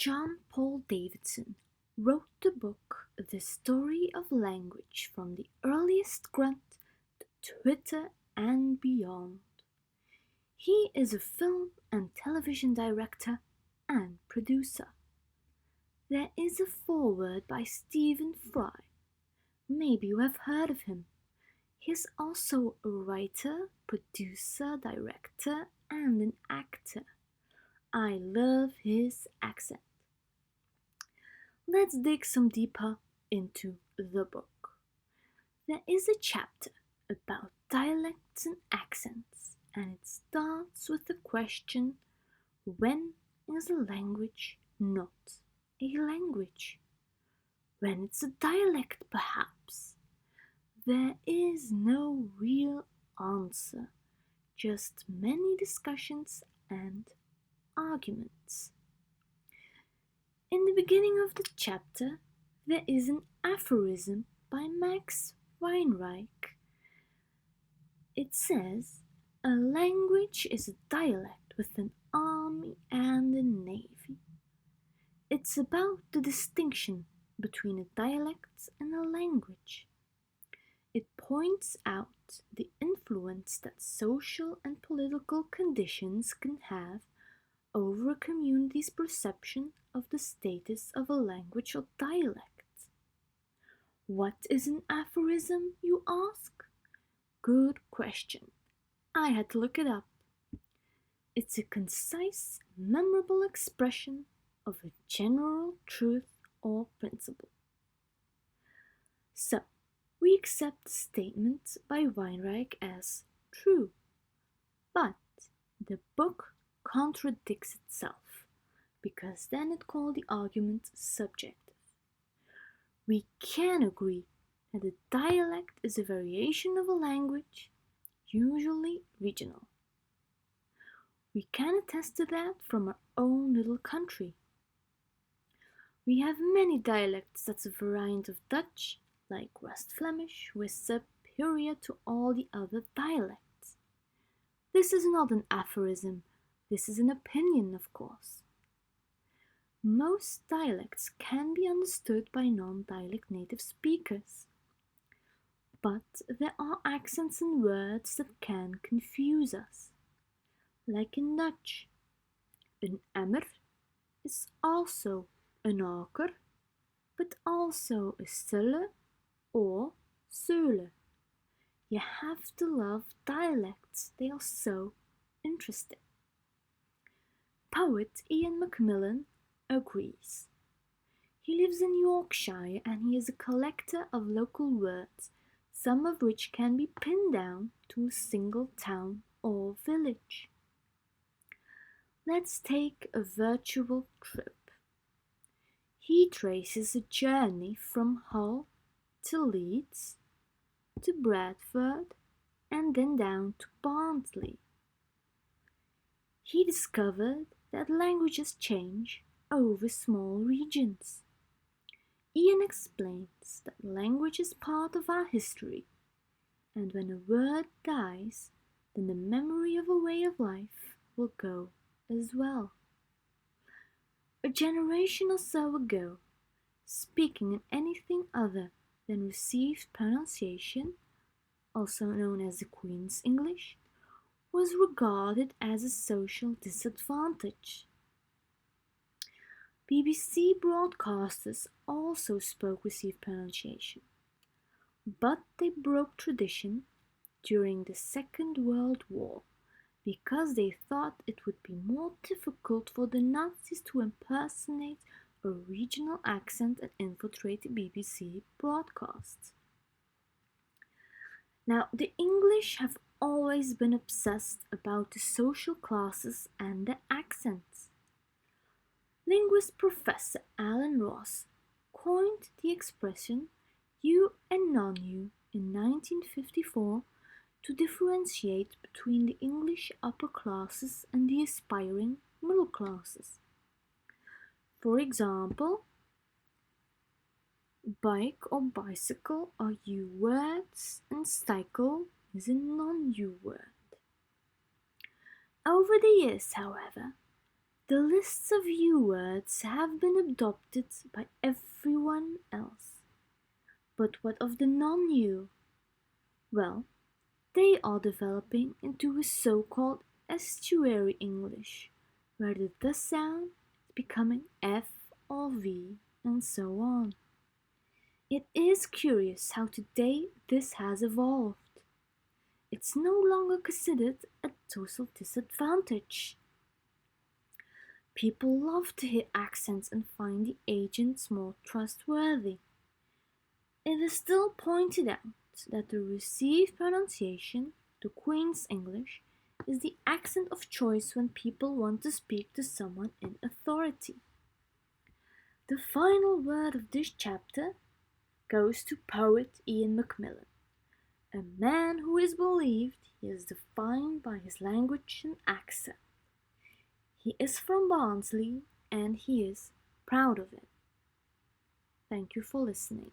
John Paul Davidson wrote the book The Story of Language from the Earliest Grunt to Twitter and Beyond. He is a film and television director and producer. There is a foreword by Stephen Fry. Maybe you have heard of him. He is also a writer, producer, director, and an actor. I love his accent. Let's dig some deeper into the book. There is a chapter about dialects and accents, and it starts with the question, when is a language not a language? When it's a dialect, perhaps? There is no real answer, just many discussions and arguments. In the beginning of the chapter, there is an aphorism by Max Weinreich. It says, a language is a dialect with an army and a navy. It's about the distinction between a dialect and a language. It points out the influence that social and political conditions can have over a community's perception of the status of a language or dialect. What is an aphorism, you ask? Good question. I had to look it up. It's a concise, memorable expression of a general truth or principle. So, we accept the statement by Weinreich as true, but the book contradicts itself, because then it called the argument subjective. We can agree that a dialect is a variation of a language, usually regional. We can attest to that from our own little country. We have many dialects that's a variant of Dutch, like West Flemish, who is superior to all the other dialects. This is not an aphorism, this is an opinion, of course. Most dialects can be understood by non-dialect native speakers, but there are accents and words that can confuse us. Like in Dutch, een emmer is also een aker, but also a sulle or söle. You have to love dialects, they are so interesting. Poet Ian Macmillan agrees. He lives in Yorkshire and he is a collector of local words, some of which can be pinned down to a single town or village. Let's take a virtual trip. He traces a journey from Hull to Leeds, to Bradford, and then down to Barnsley. He discovered that languages change over small regions. Ian explains that language is part of our history, and when a word dies, then the memory of a way of life will go as well. A generation or so ago, speaking in anything other than received pronunciation, also known as the Queen's English, was regarded as a social disadvantage. BBC broadcasters also spoke received pronunciation, but they broke tradition during the Second World War because they thought it would be more difficult for the Nazis to impersonate a regional accent and infiltrate the BBC broadcasts. Now, the English have always been obsessed about the social classes and their accents. Linguist Professor Alan Ross coined the expression you and non-you in 1954 to differentiate between the English upper classes and the aspiring middle classes. For example, bike or bicycle are U words and cycle is a non-U word. Over the years, however, The lists of U words have been adopted by everyone else. But what of the non-U? Well, they are developing into a so-called estuary English, where the th sound is becoming F or V, and so on. It is curious how today this has evolved. It's no longer considered a total disadvantage. People love to hear accents and find the agents more trustworthy. It is still pointed out that the received pronunciation, the Queen's English, is the accent of choice when people want to speak to someone in authority. The final word of this chapter goes to poet Ian Macmillan, a man who is believed he is defined by his language and accent. He is from Barnsley and he is proud of it. Thank you for listening.